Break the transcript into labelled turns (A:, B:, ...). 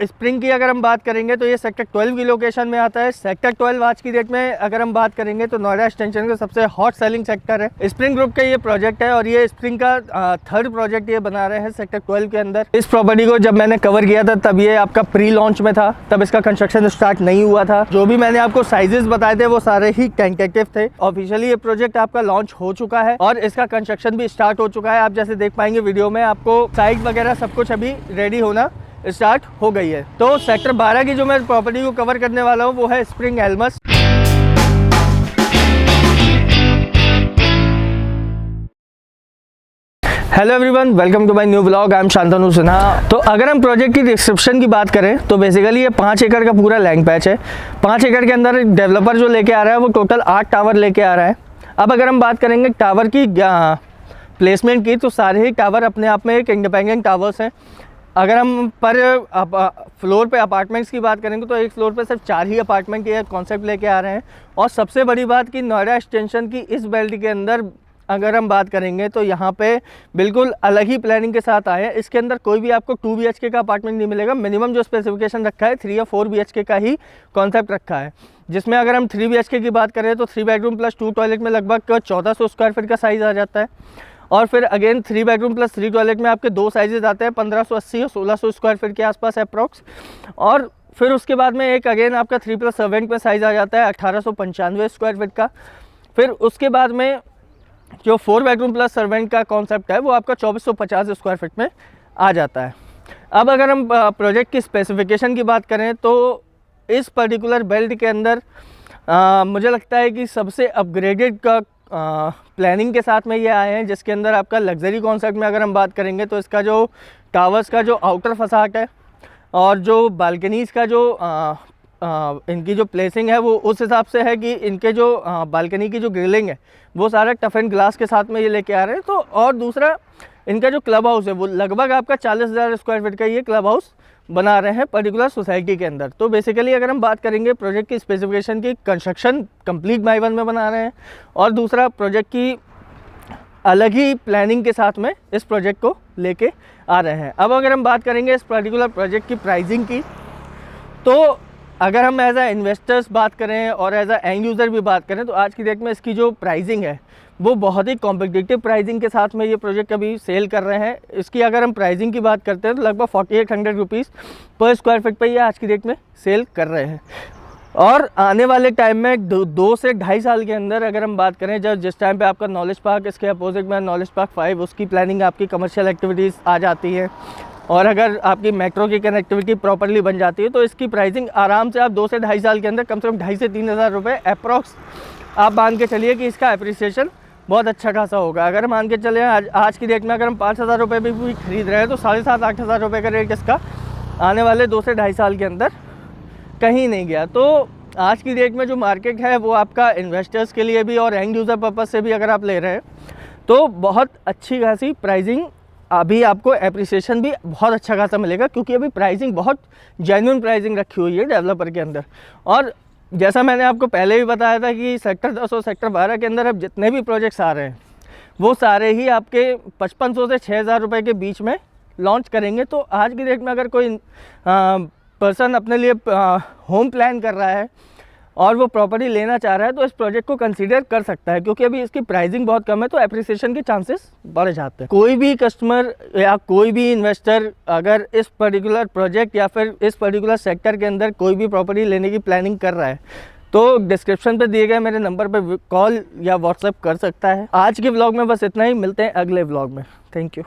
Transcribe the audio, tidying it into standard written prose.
A: Spring की अगर हम बात करेंगे तो ये सेक्टर 12 की लोकेशन में आता है। सेक्टर 12 आज की डेट में अगर हम बात करेंगे तो नोएडा एक्सटेंशन का सबसे हॉट सेलिंग सेक्टर है। स्प्रिंग ग्रुप का ये प्रोजेक्ट है और ये स्प्रिंग का थर्ड प्रोजेक्ट ये बना रहे हैं सेक्टर 12 के अंदर। इस प्रॉपर्टी को जब मैंने कवर किया था तब ये आपका प्री लॉन्च में था, तब इसका कंस्ट्रक्शन स्टार्ट नहीं हुआ था। जो भी मैंने आपको साइजेस बताए थे वो सारे ही टेंटेटिव थे। ऑफिशियली ये प्रोजेक्ट आपका लॉन्च हो चुका है और इसका कंस्ट्रक्शन भी स्टार्ट हो चुका है। आप जैसे देख पाएंगे वीडियो में, आपको साइट वगैरह सब कुछ अभी रेडी होना स्टार्ट हो गई है। तो सेक्टर 12 की जो मैं प्रॉपर्टी को कवर करने वाला हूँ वो है Spring Elms. Hello everyone, welcome to my new blog. I am Shantanu Sinha. तो अगर हम प्रोजेक्ट की डिस्क्रिप्शन की बात करें तो बेसिकली ये 5 एकड़ का पूरा लैंड पैच है। 5 एकड़ के अंदर डेवलपर जो लेके आ रहा है वो टोटल 8 टावर लेके आ रहा है। अब अगर हम बात करेंगे टावर की प्लेसमेंट की, तो सारे ही टावर अपने आप में एक इंडिपेंडेंट टावर्स हैं। अगर हम पर फ्लोर पे अपार्टमेंट्स की बात करेंगे तो एक फ्लोर पे सिर्फ 4 ही अपार्टमेंट के कॉन्सेप्ट लेके आ रहे हैं। और सबसे बड़ी बात कि नोएडा एक्सटेंशन की इस बेल्ट के अंदर अगर हम बात करेंगे तो यहाँ पे बिल्कुल अलग ही प्लानिंग के साथ आए हैं। इसके अंदर कोई भी आपको 2 BHK का अपार्टमेंट नहीं मिलेगा। मिनिमम जो स्पेसिफिकेशन रखा है 3 या 4 BHK का ही कॉन्सेप्ट रखा है, जिसमें अगर हम 3 BHK की बात करें तो 3 बेडरूम प्लस 2 टॉयलेट में लगभग 1400 स्क्वायर फीट का साइज़ आ जाता है। और फिर अगेन 3 बेडरूम प्लस 3 टॉयलेट में आपके 2 साइजेस आते हैं 1580 और 1600 स्क्वायर फीट के आसपास अप्रॉक्स। और फिर उसके बाद में एक अगेन आपका 3+ सर्वेंट में साइज़ आ जाता है 1895 स्क्वायर फीट का। फिर उसके बाद में जो 4 बेडरूम प्लस सर्वेंट का कॉन्सेप्ट है वो आपका 2450 स्क्वायर फीट में आ जाता है। अब अगर हम प्रोजेक्ट की स्पेसिफिकेशन की बात करें तो इस पर्टिकुलर बेल्ट के अंदर मुझे लगता है कि सबसे अपग्रेडेड का प्लानिंग के साथ में ये आए हैं, जिसके अंदर आपका लग्जरी कॉन्सेप्ट में अगर हम बात करेंगे तो इसका जो टावर्स का जो आउटर फसाड है और जो बालकनीज़ का जो इनकी जो प्लेसिंग है वो उस हिसाब से है कि इनके जो बालकनी की जो ग्रिलिंग है वो सारा टफ एंड ग्लास के साथ में ये लेके आ रहे हैं। तो और दूसरा इनका जो क्लब हाउस है वो लगभग आपका 40,000 स्क्वायर फीट का ये क्लब हाउस बना रहे हैं पर्टिकुलर सोसाइटी के अंदर। तो बेसिकली अगर हम बात करेंगे प्रोजेक्ट की स्पेसिफिकेशन की, कंस्ट्रक्शन कंप्लीट बाय वन में बना रहे हैं और दूसरा प्रोजेक्ट की अलग ही प्लानिंग के साथ में इस प्रोजेक्ट को लेके आ रहे हैं। अब अगर हम बात करेंगे इस पर्टिकुलर प्रोजेक्ट की प्राइसिंग की, तो अगर हम एज ए इन्वेस्टर्स बात करें और एज ए एंड यूज़र भी बात करें तो आज की डेट में इसकी जो प्राइसिंग है वो बहुत ही कॉम्पिटिटिव प्राइसिंग के साथ में ये प्रोजेक्ट अभी सेल कर रहे हैं। इसकी अगर हम प्राइसिंग की बात करते हैं तो लगभग 4800 रुपीज़ पर स्क्वायर फीट पर ये आज की डेट में सेल कर रहे हैं। और आने वाले टाइम में 2 से 2.5 साल के अंदर अगर हम बात करें, जब जिस टाइम पे आपका नॉलेज पार्क, इसके अपोजिट में नॉलेज पार्क 5, उसकी प्लानिंग आपकी कमर्शियल एक्टिविटीज़ आ जाती है और अगर आपकी मेट्रो की कनेक्टिविटी प्रॉपर्ली बन जाती है तो इसकी प्राइसिंग आराम से आप 2 से 2.5 साल के अंदर कम से कम 2.5 से 3 हज़ार रुपये अप्रॉक्स आप मान के चलिए कि इसका अप्रिसिएशन बहुत अच्छा खासा होगा। अगर मान के चले आज की डेट में अगर हम 5,000 रुपये भी खरीद रहे हैं तो 7,500-8 हज़ार रुपये का रेट इसका आने वाले 2 से 2.5 साल के अंदर कहीं नहीं गया। तो आज की डेट में जो मार्केट है वो आपका इन्वेस्टर्स के लिए भी और एंड यूज़र पर्पज़ से भी अगर आप ले रहे हैं तो बहुत अच्छी खासी प्राइसिंग, अभी आपको एप्रिसिएशन भी बहुत अच्छा खासा मिलेगा क्योंकि अभी प्राइसिंग बहुत जेन्युइन प्राइसिंग रखी हुई है डेवलपर के अंदर। और जैसा मैंने आपको पहले भी बताया था कि सेक्टर 10 और सेक्टर 12 के अंदर अब जितने भी प्रोजेक्ट्स आ रहे हैं वो सारे ही आपके 5500 से 6,000 रुपये के बीच में लॉन्च करेंगे। तो आज की डेट में अगर कोई पर्सन अपने लिए होम प्लान कर रहा है और वो प्रॉपर्टी लेना चाह रहा है तो इस प्रोजेक्ट को कंसीडर कर सकता है, क्योंकि अभी इसकी प्राइसिंग बहुत कम है तो एप्रिसिएशन के चांसेस बढ़ जाते हैं। कोई भी कस्टमर या कोई भी इन्वेस्टर अगर इस पर्टिकुलर प्रोजेक्ट या फिर इस पर्टिकुलर सेक्टर के अंदर कोई भी प्रॉपर्टी लेने की प्लानिंग कर रहा है तो डिस्क्रिप्शन पे दिए गए मेरे नंबर पर कॉल या व्हाट्सएप कर सकता है। आज के व्लॉग में बस इतना ही, मिलते हैं अगले व्लॉग में। Thank you.